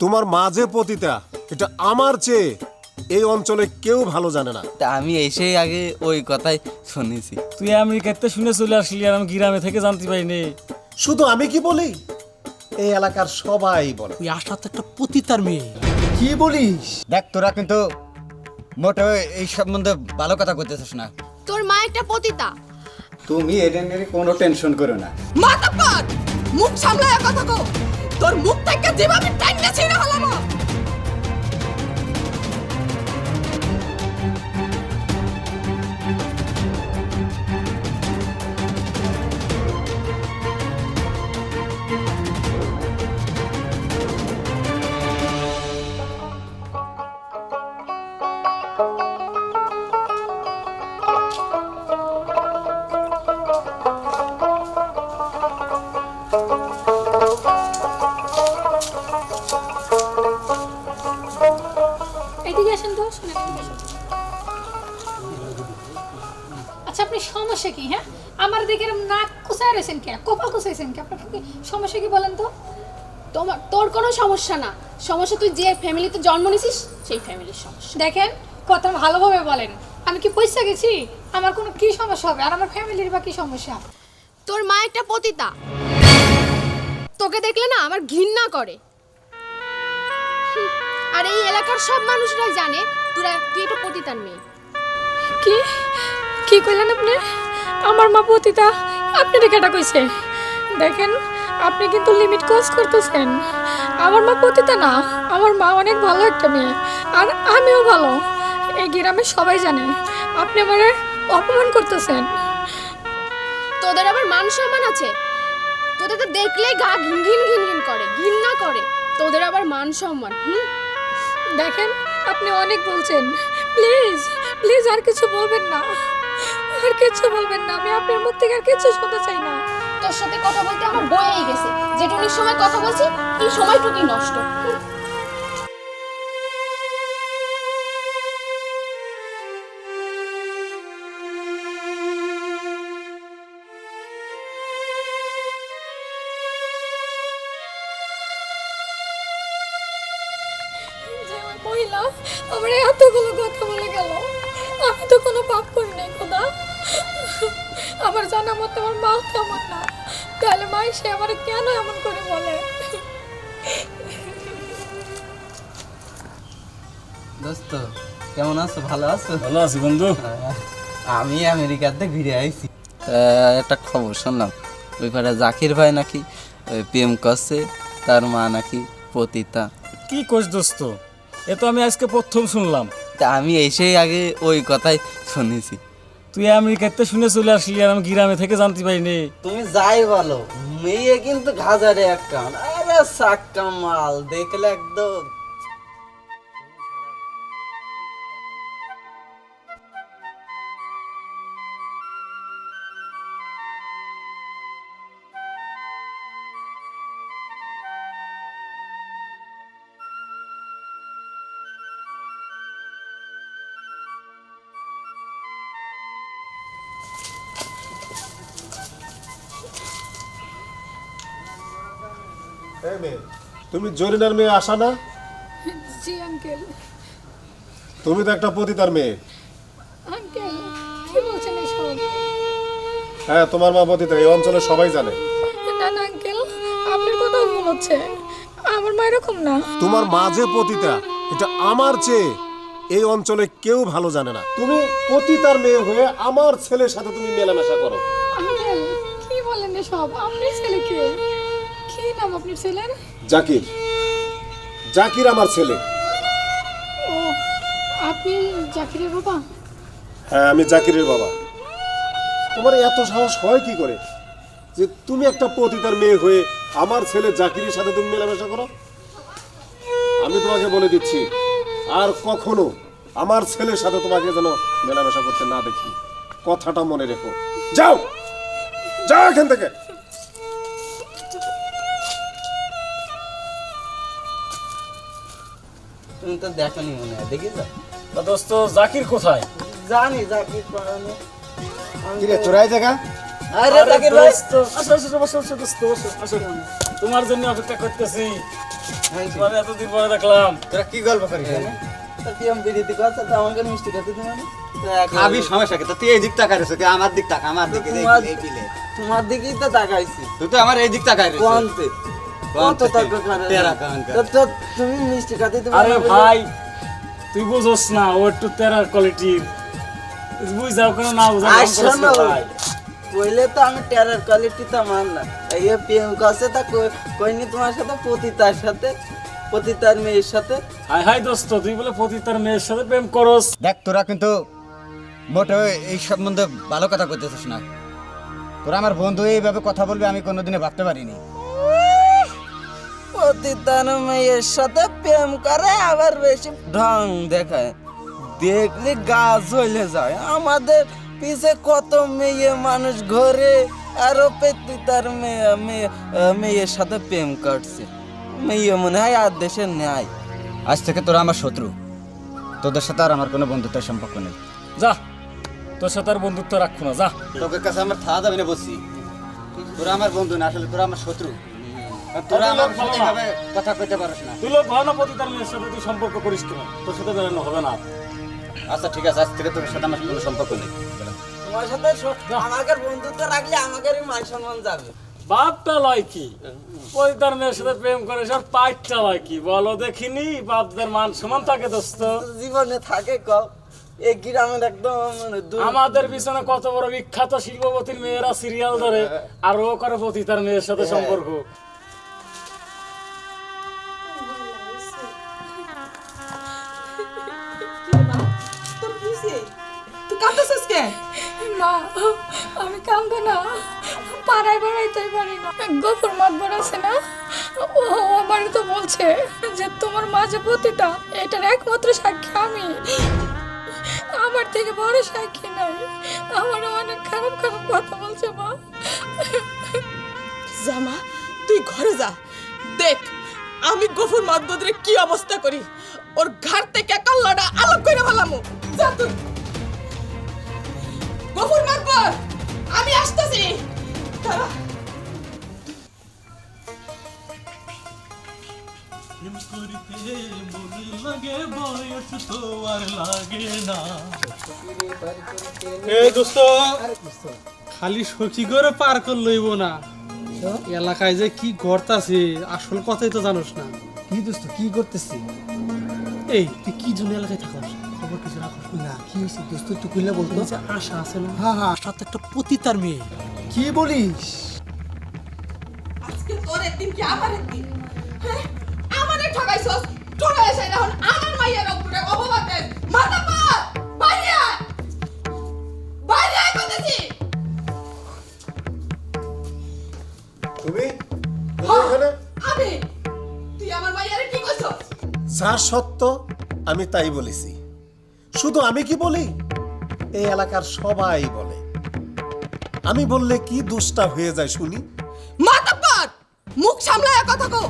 তোমার মা যে পতিতা এটা আমার চেয়ে এই অঞ্চলে কেউ ভালো জানে না। তা আমি এসেই আগে ওই কথাই শুনেছি। তুই আমেরিকাতে শুনে চলে আসলি আর আমি গ্রামে থেকে জানতে পারিনি। শুধু আমি কি বলি, এই এলাকার সবাই বলে ওই আশা তো একটা পতিতার মেয়ে। কি বলিস? দেখ তোরা কিন্তু মোটেও এই সম্বন্ধে ভালো কথা করতেছিস না। তোর মা একটা পতিতা। তুমি এটা নিয়ে কোনো টেনশন করো না। মাতাপাত মুখ সামলায় কথা কও। তোর মুখ থেকে যেভাবে টাইনা ছিঁড়ে হলামো। এদিকে আসেন তো, শুনে আচ্ছা আপনি সমস্যা কি? হ্যাঁ আমার দিকে নাক কুচায় রয়েছেন কে, কপাল কুচাইছেন কে? আপনার সমস্যা কি বলেন তো? তোর কোনো সমস্যা না, সমস্যা তুই যে ফ্যামিলিতে জন্ম নিছিস সেই ফ্যামিলির সমস্যা। দেখেন কথা ভালোভাবে বলেন। আমি কি পয়সা গেছি? আমার কোনো কি সমস্যা হবে? আর আমার ফ্যামিলির বা কি সমস্যা? তোর মা একটা পতিতা, তোকে দেখলে না আমার ঘৃণা করে। আর এই এলাকার সব মানুষরাই জানে তুই একটা পতিতার মেয়ে। কি কি কইলেন আপনি? আমার মা পতিতা? আপনি কেটা কইছে? দেখেন আপনি কিন্তু লিমিট ক্রস করতেছেন। আমার মা পতিতা না, আমার মা অনেক ভালো একটা মেয়ে, আর আমিও ভালো। এই গ্রামে সবাই জানে। আপনি আমারে অপমান করতেছেন। তোদের আবার মান সম্মান আছে? তোদের তো দেখলেই গা ঘিন ঘিন ঘিন ঘিন করে, ঘৃণা করে। তোদের আবার মান সম্মান। দেখেন আপনি অনেক বলছেন, প্লিজ প্লিজ আর কিছু বলবেন না, আর কিছু বলবেন না। আমি আপনার মুখ থেকে আর কিছু শুনতে চাই না। তোর সাথে কথা বলতে আমার বয়েই গেছে। যেটুকুর সময় কথা বলছি এই সময়টুকুই নষ্ট। যে ওই মহিলা আমার এতগুলো কথা বলে গেল, আমি তো কোনো পাপ করি নাই খোদা। আমার জানা মতো আমার মা তেমন না, তাহলে মা সে আমার কেন এমন করে বলে? দোস্ত কেমন আছো? ভালো আছো? ভালো আছি বন্ধু। আমি আমেরিকাতে ঘুরে আইছি। একটা খবর শুনলাম, ওই পাড়া জাকির ভাই নাকি প্রেম করছে, তার মা নাকি পতিতা। কি কোষ দোস্ত, এ তো আমি আজকে প্রথম শুনলাম। তা আমি এসেই আগে ওই কথাই শুনেছি। তুই আমেরিকাতে শুনে চলে আসলি আর আমি গ্রামে থেকে জানতে পারিনি। তুমি যাই বলো, মেয়ে কিন্তু হাজারে এক কান। আরে সাক্কা মাল দেখলে একদম। এই মেয়ে, তুমি জরিনার মেয়ে আশা না? জি আঙ্কেল। তুমি তো একটা পতিতার মেয়ে। আঙ্কেল কি বলছেন এসব? হ্যাঁ তোমার মা পতিতা, এই অঞ্চলে সবাই জানে। না না আঙ্কেল, আপনার কথা ভুল হচ্ছে। আমার মা এরকম না। তোমার মা যে পতিতা এটা আমার চেয়ে এই অঞ্চলে কেউ ভালো জানে না। তুমি পতিতার মেয়ে হয়ে আমার ছেলের সাথে তুমি মেলামেশা করো। আঙ্কেল কি বলেন এসব? আপনার ছেলেকে? কি নাম আপনার ছেলের? জাকির। জাকির আমার ছেলে। ও আপনি জাকিরের বাবা? হ্যাঁ আমি জাকিরের বাবা। তোমার এত সাহস হয় কি করে যে তুমি একটা পতিতার মেয়ে হয়ে আমার ছেলে জাকিরের সাথে তুমি মেলামেশা করো? আমি তোমাকে বলে দিচ্ছি, আর কখনো আমার ছেলের সাথে তোমাকে যেন মেলামেশা করতে না দেখি। কথাটা মনে রেখো। যাও যাও এখান থেকে। তুমি তো দেখনি মনে হয়, দেখেছো? তা দোস্ত জাকির কোথায়? জানি জাকির পড়ানো। কিরে চোরাই জায়গা? আরে জাকির ভাই, দোস্ত আসো আসো বসো বসো দোস্ত বসো আসো, তোমার জন্য অপেক্ষা করতেছি। তোমার এতদিন পরে দেখলাম। তোরা কি গল্প করিস পিএম বিরিতি কথা তো আমাকে মিষ্টি খাতে দিবে না খাবি সমস্যা কি? তো তুই এই দিক তাকাই রেছো, তুই আমার দিক তাকা, আমার দিকে তোমার- এই পিলে। তোমার দিকেই তো তাকাইছি তুই তো আমার এই দিক তাকাই রেছো। কোনতে কত তর্ক করে তেরা কানকা। তো তুমি মিষ্টি খাতে দিবে আরে না বলে- ভাই তুই বুঝোস না ও একটু তেরার কোয়ালিটির, বুঝাও কেন না বুঝাও আর কাম করছে শোনো, ভাই। কইলে তো আমি টেরার কোয়ালিটি তো মান না। এই পিএম কাছে তা কইনি তোমার সাথে পতিতার সাথে, পতিতার মেয়ের সাথে। হাই হাই দোস্ত, তুই বলে পতিতার মেয়ের সাথে প্রেম করস। দেখ তোরা কিন্তু মোটেও এই সম্বন্ধে ভালো কথা কইতেছিস না। তোরা আমার বন্ধু এইভাবে কথা বলবি আমি কোনোদিনে ভাবতে পারিনি। পতিতার মেয়ের সাথে প্রেম করে আবার বেশি ঢং দেখায়, দেখলে গা জ্বলে যায়। আমাদের পিছে কত মেয়ে মানুষ ঘরে, আরো পতিতার মেয়ের সাথে প্রেম করছে। মেয়ে মনে হয় আর দেশের ন্যায়। আজ থেকে তোরা আমার শত্রু, তোদের সাথে আর আমার কোনো বন্ধুত্বের সম্পর্ক নেই। যা, তোর সাথে আর বন্ধুত্ব রাখবো না, যা। তোকে কাছে আমার থাকা যাবে না বলছি। তোরা আমার বন্ধু না, আসলে তোরা আমার শত্রু। আর তোরা আমি আমার লোক সাথে ভালো না। এভাবে কথা কইতে পারিস না। তুই লোক ভালো না, পতিতার মেয়ের সাথে তুই সম্পর্ক করিস কেন? তোর সাথে বেরোনো হবে না। আচ্ছা ঠিক আছে, আজ থেকে তোর সাথে আমার কোনো সম্পর্ক নেই। তোমার সাথে আমাদের বন্ধুত্ব রাখলে আমাদেরই মান সম্মান যাবে। বাপটা লয় কি? পতিতার মেয়ের সাথে প্রেম করে সব পাইটটা লয় কি? বলো দেখিনি, বাপদের মান সমান থাকে দোস্ত। জীবনে থাকে কও এই গ্রামের একদম মানে আমাদের পিছনে কত বড় বিখ্যাত শিল্পপতির মেয়েরা সিরিয়াল ধরে, আর ও করে পতিতার মেয়ের সাথে সম্পর্ক। মা, আমি কান্দো না, পাড়ায় বেড়াইতেই পারি না। গফুর মাতবর আছে না, ও আমার তো বলছে যে তোমার মা যে পতিতা এটার একমাত্র সাক্ষী আমি। আমার থেকে বড় সাক্ষী নাই। আমার অনেক খারাপ খারাপ কথা বলছে মা। জামা তুই ঘরে যা, দেখ আমি গফুর মাদবদরে কি অবস্থা করি। ওর ঘর থেকে কাল্লাটা আলাপ করে ফেলামু। যা তুই। গফুর মাদবর, আমি আসতেছি। দাঁড়া। এই দোস্ত খালি সখী করে পার করে লইব না, এলাকায় যে কি ঘটতাছে আসল কথাই তো জানোস না। কি দোস্ত কি করতেছি? এই তুই কি জন্য এলাকায় থাকস, খবর কিছু রাখস না কি হয়েছে দোস্ত, একটু কইলে বলতো। যে আশা আছে না? হ্যাঁ হ্যাঁ, সাথে একটা পতিতার মেয়ে। কি বলিস? আজকে তোর একদিন কি আমার একদিন? হ্যাঁ আমারে ঠকাইছস, ঠকাই এসে এখন আমার মাইয়ার উপরে অপবাদ দেন। মাথা পাত বাইরে আয়। বাইরে আয় কইতেছি। তুমি এখানে আমি তুই আমার মাইয়ারে কি কইছস? যা সত্য আমি তাই বলেছি। শুধু আমি কি বলি, এই এলাকার সবাই বলে। আমি বললে কি দুষ্টা হয়ে যায় শুনি। মাথা পাত মুখ সামলায় কথা কও।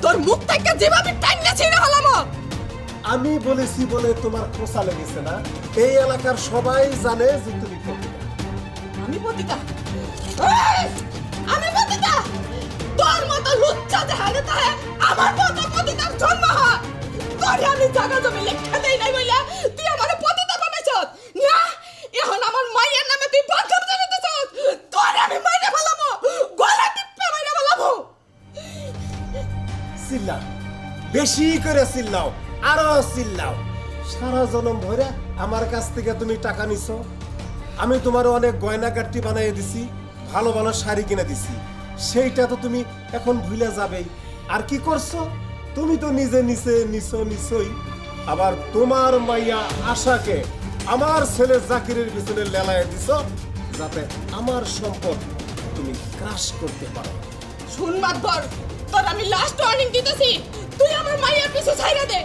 তোর মুখ থেকে যেভাবে টাইনা ছিঁড়ে হলাম। আমি বলেছি বলে তোমার খোঁচা লেগেছে না? এই এলাকার সবাই জানে যে তুমি পতিতা। আমি পতিতা? এই, আমি পতিতা? তোর মতো লুচ্চা দেখালে তাহে আমার মতো পতিতার জন্ম হয়। তোরে আমি জায়গা জমি লেখা দেই নাই বইলা তুই আমারে পতিতা বানাইছস না? এখন আমার মায়ের নামে তুই বদনাম জানাইতেছস। তোরে আমি মাইরা ফেলামু, গলা টিপে মাইরা ফেলামু। চিল্লাও, বেশি করে চিল্লাও, আরো চিল্লাও। সারা জনম ভরে আমার কাছ থেকে তুমি টাকা নিছো। আমি তোমার অনেক গয়না গাট্টি বানিয়ে দিছি, ভালো ভালো শাড়ি কিনে দিছি। সেইটা তো তুমি এখন ভুলে যাবেই। আর কি করছো? তুমি তো নিজে নিছই। আবার তোমার মাইয়া আশাকে আমার ছেলে জাকিরের পিছনে লেলায় দিছো, যাতে আমার সম্পদ তুমি ক্রাশ করতে পারো। শুন মাতবর, তোর আমি লাস্ট ওয়ার্নিং দিতেছি। তুই আমার মায়ের পিছু ছাইরা দে।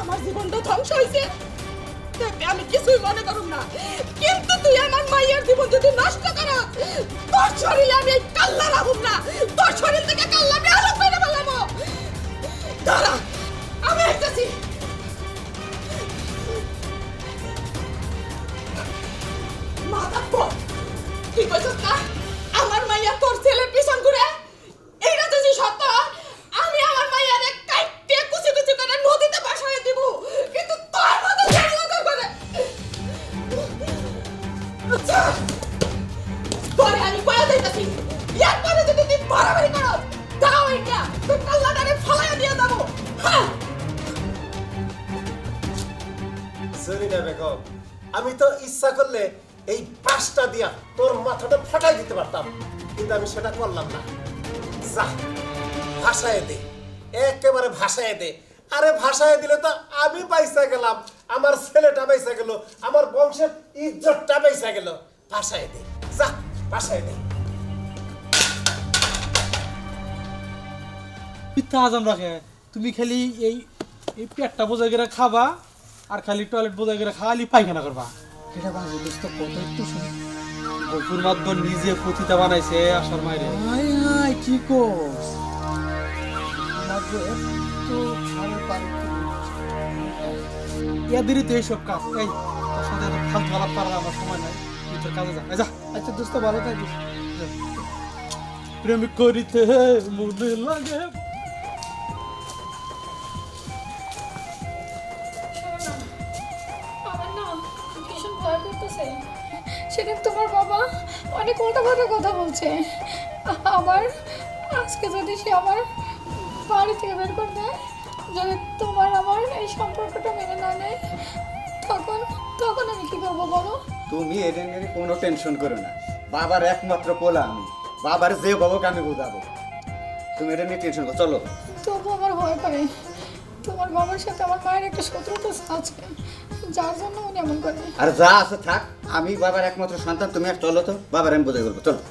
আমার জীবনটা ধ্বংস হইছে, দেখবে আমি কিছুই মনে করুম না। কিন্তু তুই আমার মায়ের জীবন যদি নষ্ট করস, তোর শরীরে আমি এই কাল্লা রাখুম না। তোর শরীর থেকে কাল্লা আমি আলাদা করে ফেলামো। দাঁড়া, আমি আসতেছি। মাতাব্বর, তুই কইছস না আমার মাইয়া তোর ছেলের পিছন ঘুরে? এইটা যদি সত্য, আমি আমার মাইয়ারে কাইট জরিনা বেগম, আমি তো ইচ্ছা করলে এই 5টা দিয়া তোর মাথাটা ফাটাই দিতে পারতাম, কিন্তু আমি সেটা করলাম না। যা ভাষায় দে, একেবারে ভাষায় দে। আরে ভাষায় দিলে তো আমি পয়সা গেলাম, আমার ছেলেটা পয়সা গেল, আমার বংশের ইজ্জতটা পয়সা গেল। ভাষায় দে, যা ভাষায় দে। মিথ্যা আজাম রাখে, তুমি খালি এই এই পেটটা বোঝাই করে খাবা আর খালি টয়লেট বোঝাই করে খালি পায়খানা করবা। এটা বাজে দোস্ত, কত একটু শুনি। বকুর মাদ্দ নিজে পতিতা বানাইছে আসার মাইরে। হাই হাই, কি করস? মাত্র এত খারাপ পারে কি? ইয়াদেরই তো এইসব কাজ। এই তোর সাথে এত ফালতু আলাপ করার আমার সময় নাই, তুই তোর কাজে যা। এই যা, আচ্ছা দোস্ত, ভালো থাকিস। প্রেম করিতে মনে লাগে। আমার না ভীষণ ভয় করতেছে। সেদিন তোমার বাবা অনেক উল্টাপাল্টা কথা বলছে। আবার আজকে যদি সে আমার বাড়ি থেকে বের করে দেয়, যদি তোমার আমার এই সম্পর্কটা মেনে না নেয়, তখন তখন আমি কি করবো বলো? তুমি এটা নিয়ে কোনো টেনশন করো না, বাবার একমাত্র পোলা আমি, বাবার যে বাবাকে আমি বোঝাবো, তুমি এটা নিয়ে টেনশন করো। চলো। তবু আমার ভয় করে। তোমার বাবার সাথে আমার মায়ের একটা শত্রুতা আছে, যার জন্য উনি এমন করে। আর যা আছে থাক, আমি বাবার একমাত্র সন্তান, তুমি আর চলো তো, বাবার আমি বোঝাই বলবো। চলো।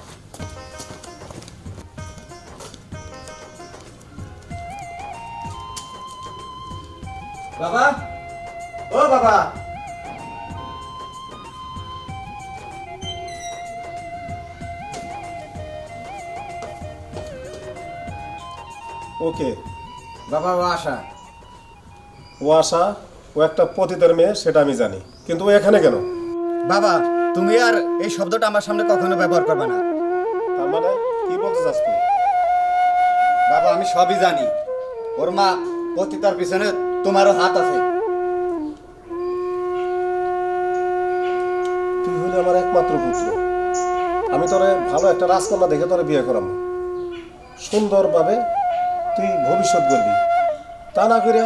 বাবা, ও বাবা, ওকে বাবা ও আশা। ও আশা, ও একটা পতিতার মেয়ে, সেটা আমি জানি, কিন্তু ও এখানে কেন? বাবা, তুমি আর এই শব্দটা আমার সামনে কখনো ব্যবহার করবে না। তার মানে কি বলতে চাস তুই? বাবা, আমি সবই জানি। ওর মা পতিতার পিছনে তোমারও হাত আছে। তুই হলে আমার একমাত্র পুত্র, আমি তোরে ভালো একটা রাজকন্যা দেখে তোরে বিয়ে করাবো, সুন্দরভাবে তুই ভবিষ্যৎ করবি। তা না করে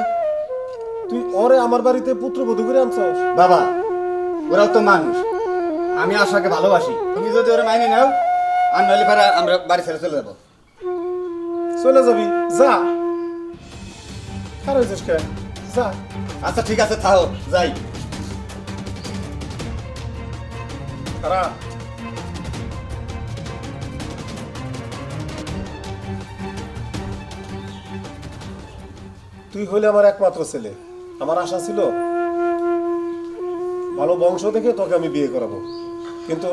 তুই ওরে আমার বাড়িতে পুত্রবধূ করে আনছস। বাবা, ওরাও তো মানুষ, আমি আশাকে ভালোবাসি। তুমি যদি ওরা মাইনে নাও, আর নইলে পরে আমরা বাড়ি ছেড়ে চলে যাবো। চলে যাবি, যা। আর হয়েছিস কে? যা। আচ্ছা ঠিক আছে, থাও, যাই। খারা তুই হইলে আমার একমাত্র ছেলে, আমার আশা ছিল ভালো বংশ দেখে তোকে আমি বিয়ে করাবো, কিন্তু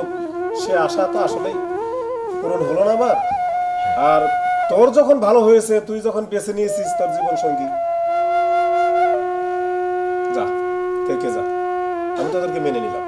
সে আশা তো আসলেই পূরণ হলো না আমার। আর তোর যখন ভালো হয়েছে, তুই যখন বেছে নিয়েছিস তোর জীবন সঙ্গী, যা থেকে যা, আমি তোদেরকে মেনে নিলাম।